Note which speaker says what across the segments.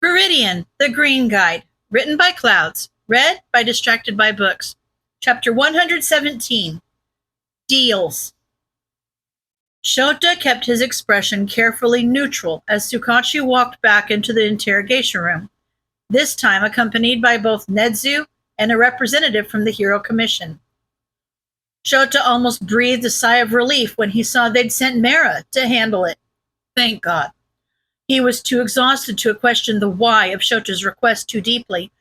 Speaker 1: Viridian, the Green Guide, written by Clouds, read by Distracted by Books. Chapter 117, Deals. Shota kept his expression carefully neutral as Tsukachi walked back into the interrogation room, this time accompanied by both Nedzu and a representative from the Hero Commission. Shota almost breathed a sigh of relief when he saw they'd sent Mara to handle it. Thank God. He was too exhausted to question the why of Shota's request too deeply.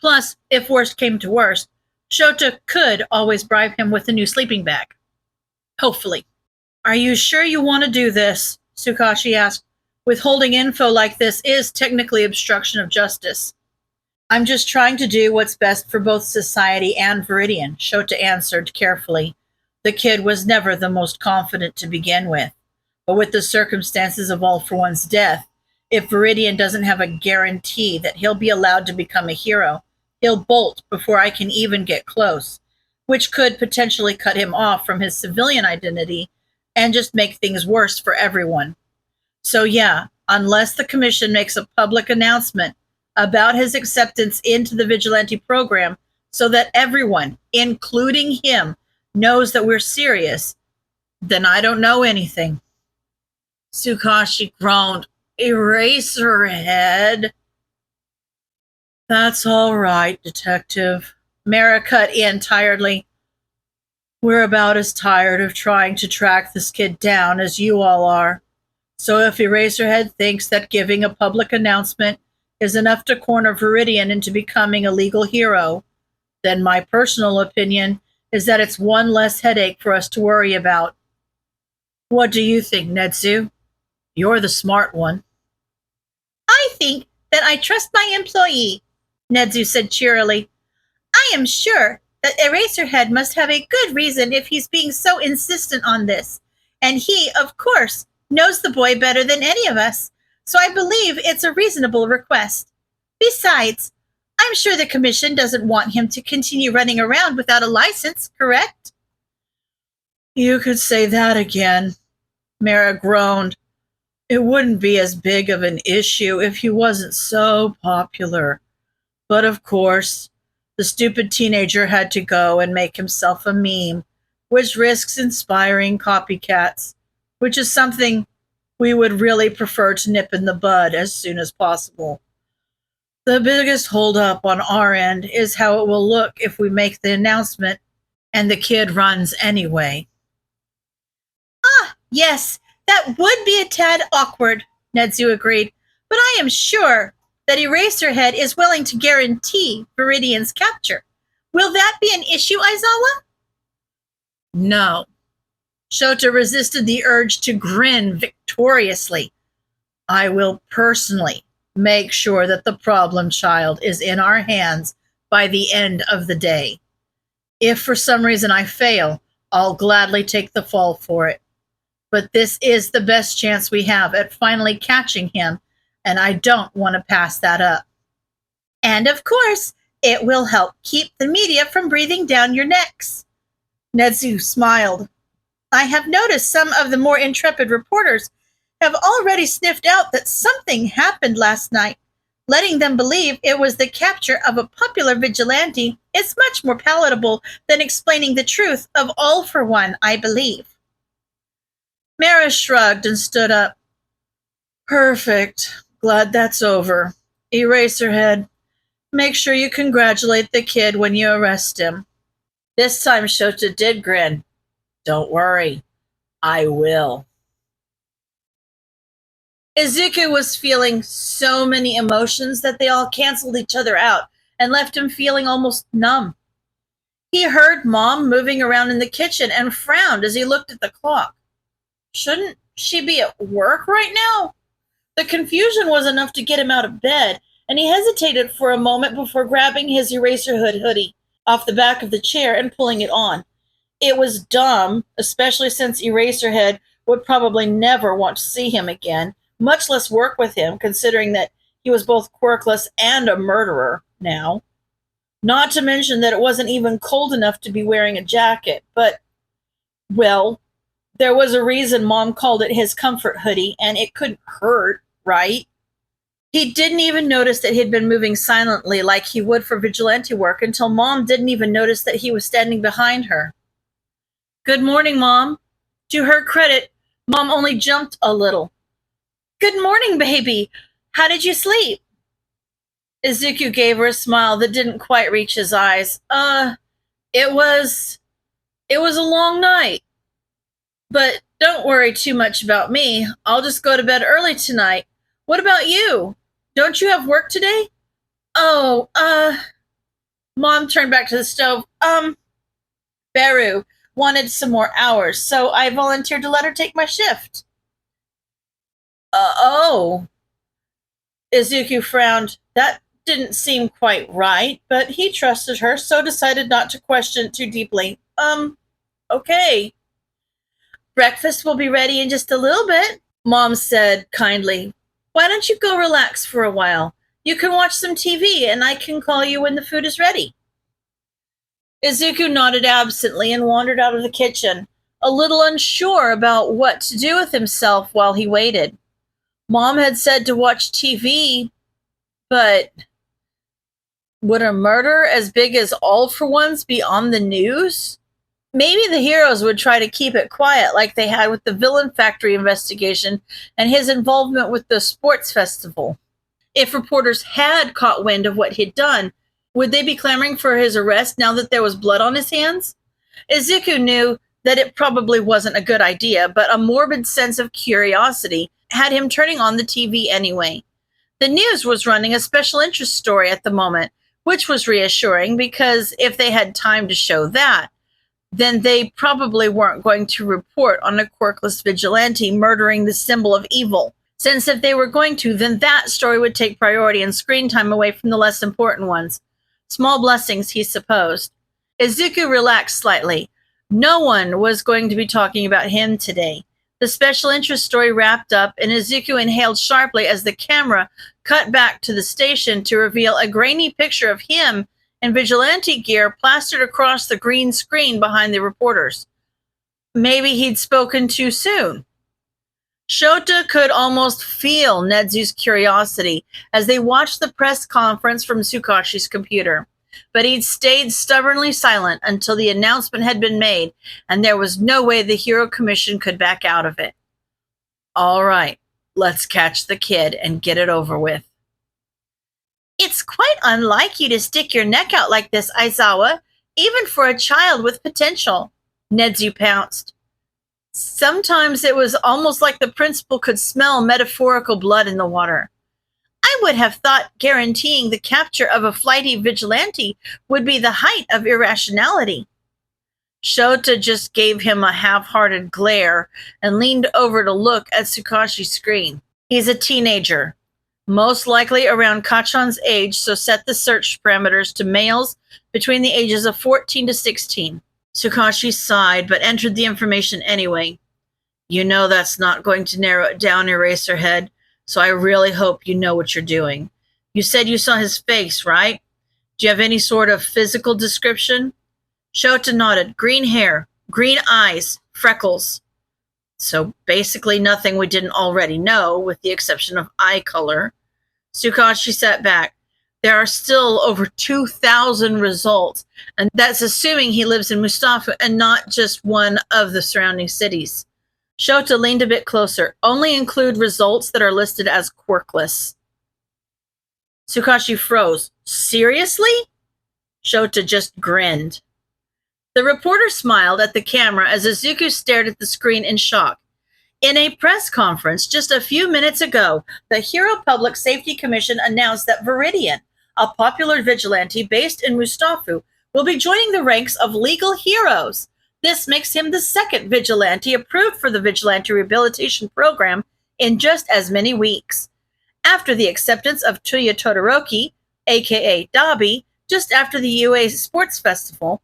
Speaker 1: Plus, if worst came to worst, Shota could always bribe him with a new sleeping bag. Hopefully. Are you sure you want to do this? Tsukachi asked. Withholding info like this is technically obstruction of justice. I'm just trying to do what's best for both society and Viridian, Shota answered carefully. The kid was never the most confident to begin with. But with the circumstances of All for One's death, if Viridian doesn't have a guarantee that he'll be allowed to become a hero, he'll bolt before I can even get close, which could potentially cut him off from his civilian identity and just make things worse for everyone. So yeah, unless the commission makes a public announcement about his acceptance into the vigilante program so that everyone, including him, knows that we're serious, then I don't know anything. Tsukachi groaned. Eraserhead. That's all right, Detective. Mara cut in tiredly. We're about as tired of trying to track this kid down as you all are. So if Eraserhead thinks that giving a public announcement is enough to corner Viridian into becoming a legal hero, then my personal opinion is that it's one less headache for us to worry about. What do you think, Nedzu? You're the smart one. I think that I trust my employee, Nedzu said cheerily. I am sure that Eraserhead must have a good reason if he's being so insistent on this, and he, of course, knows the boy better than any of us, so I believe it's a reasonable request. Besides, I'm sure the commission doesn't want him to continue running around without a license, correct? You could say that again, Mara groaned. It wouldn't be as big of an issue if he wasn't so popular. But of course, the stupid teenager had to go and make himself a meme, which risks inspiring copycats, which is something we would really prefer to nip in the bud as soon as possible. The biggest holdup on our end is how it will look if we make the announcement and the kid runs anyway. Ah, yes, that would be a tad awkward, Nedzu agreed, but I am sure that Eraserhead is willing to guarantee Viridian's capture. Will that be an issue, Aizawa? No. Shota resisted the urge to grin victoriously. I will personally make sure that the problem child is in our hands by the end of the day. If for some reason I fail, I'll gladly take the fall for it. But this is the best chance we have at finally catching him, and I don't want to pass that up. And of course, it will help keep the media from breathing down your necks. Nedzu smiled. I have noticed some of the more intrepid reporters have already sniffed out that something happened last night. Letting them believe it was the capture of a popular vigilante is much more palatable than explaining the truth of All for One, I believe. Mara shrugged and stood up. Perfect. Glad that's over. Eraserhead, make sure you congratulate the kid when you arrest him. This time Shota did grin. Don't worry, I will. Izuku was feeling so many emotions that they all canceled each other out and left him feeling almost numb. He heard Mom moving around in the kitchen and frowned as he looked at the clock. Shouldn't she be at work right now? The confusion was enough to get him out of bed, and he hesitated for a moment before grabbing his Eraserhood hoodie off the back of the chair and pulling it on. It was dumb, especially since Eraserhead would probably never want to see him again, much less work with him, considering that he was both quirkless and a murderer now. Not to mention that it wasn't even cold enough to be wearing a jacket, but, well, there was a reason Mom called it his comfort hoodie, and it couldn't hurt, right? He didn't even notice that he'd been moving silently like he would for vigilante work until Mom didn't even notice that he was standing behind her. Good morning, Mom. To her credit, Mom only jumped a little. Good morning, baby. How did you sleep? Izuku gave her a smile that didn't quite reach his eyes. It was a long night. But don't worry too much about me. I'll just go to bed early tonight. What about you? Don't you have work today? Oh, Mom turned back to the stove. Beru wanted some more hours, so I volunteered to let her take my shift. Oh. Izuku frowned. That didn't seem quite right, but he trusted her, so decided not to question it too deeply. Okay. Breakfast will be ready in just a little bit, Mom said kindly. Why don't you go relax for a while? You can watch some TV, and I can call you when the food is ready. Izuku nodded absently and wandered out of the kitchen, a little unsure about what to do with himself while he waited. Mom had said to watch TV, but would a murder as big as All for One's be on the news? Maybe the heroes would try to keep it quiet like they had with the Villain Factory investigation and his involvement with the sports festival. If reporters had caught wind of what he'd done, would they be clamoring for his arrest now that there was blood on his hands? Izuku knew that it probably wasn't a good idea, but a morbid sense of curiosity had him turning on the TV anyway. The news was running a special interest story at the moment, which was reassuring because if they had time to show that, then they probably weren't going to report on a quirkless vigilante murdering the symbol of evil. Since if they were going to, then that story would take priority and screen time away from the less important ones. Small blessings, he supposed. Izuku relaxed slightly. No one was going to be talking about him today. The special interest story wrapped up, and Izuku inhaled sharply as the camera cut back to the station to reveal a grainy picture of him in vigilante gear plastered across the green screen behind the reporters. Maybe he'd spoken too soon. Shota could almost feel Nedzu's curiosity as they watched the press conference from Tsukashi's computer. But he'd stayed stubbornly silent until the announcement had been made, and there was no way the Hero Commission could back out of it. All right, let's catch the kid and get it over with. It's quite unlike you to stick your neck out like this, Aizawa, even for a child with potential, Nedzu pounced. Sometimes it was almost like the principal could smell metaphorical blood in the water. I would have thought guaranteeing the capture of a flighty vigilante would be the height of irrationality. Shota just gave him a half-hearted glare and leaned over to look at Tsukashi's screen. He's a teenager, most likely around Kachan's age, so set the search parameters to males between the ages of 14 to 16. Tsukashi sighed, but entered the information anyway. You know that's not going to narrow it down, Eraserhead, so I really hope you know what you're doing. You said you saw his face, right? Do you have any sort of physical description? Shota nodded. Green hair, green eyes, freckles. So basically nothing we didn't already know, with the exception of eye color. Tsukashi sat back. There are still over 2,000 results, and that's assuming he lives in Mustafa and not just one of the surrounding cities. Shota leaned a bit closer. Only include results that are listed as quirkless. Tsukashi froze. Seriously? Shota just grinned. The reporter smiled at the camera as Izuku stared at the screen in shock. In a press conference just a few minutes ago, the Hero Public Safety Commission announced that Viridian, a popular vigilante based in Mustafa, will be joining the ranks of legal heroes. This makes him the second vigilante approved for the Vigilante Rehabilitation Program in just as many weeks. After the acceptance of Tuya Todoroki, aka Dabi, just after the UA Sports Festival.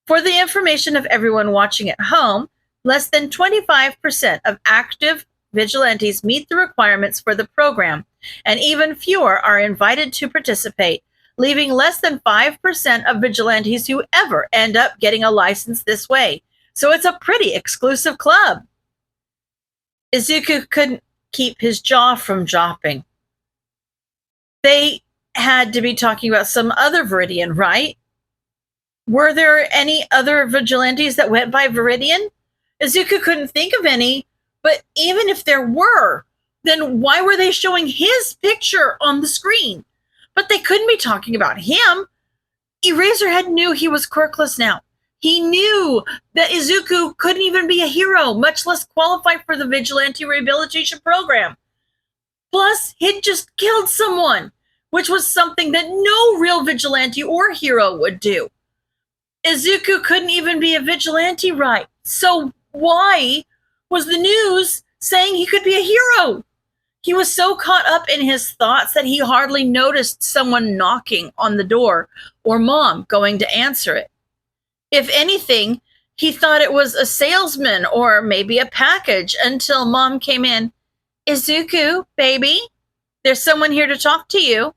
Speaker 1: For the information of everyone watching at home, less than 25% of active vigilantes meet the requirements for the program, and even fewer are invited to participate, leaving less than 5% of vigilantes who ever end up getting a license this way. So it's a pretty exclusive club. Izuku couldn't keep his jaw from dropping. They had to be talking about some other Viridian, right? Were there any other vigilantes that went by Viridian? Izuku couldn't think of any, but even if there were, then why were they showing his picture on the screen? But they couldn't be talking about him. Eraserhead knew he was quirkless now. He knew that Izuku couldn't even be a hero, much less qualify for the Vigilante Rehabilitation Program. Plus, he'd just killed someone, which was something that no real vigilante or hero would do. Izuku couldn't even be a vigilante, right? So why was the news saying he could be a hero? He was so caught up in his thoughts that he hardly noticed someone knocking on the door or Mom going to answer it. If anything, he thought it was a salesman or maybe a package until Mom came in. Izuku, baby, there's someone here to talk to you.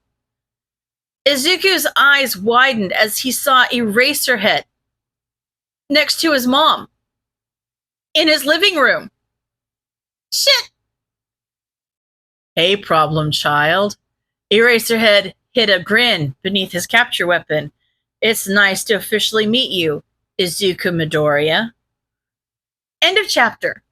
Speaker 1: Izuku's eyes widened as he saw Eraserhead next to his mom in his living room. Shit! Hey, problem child. Eraserhead hid a grin beneath his capture weapon. It's nice to officially meet you, Izuku Midoriya. End of chapter.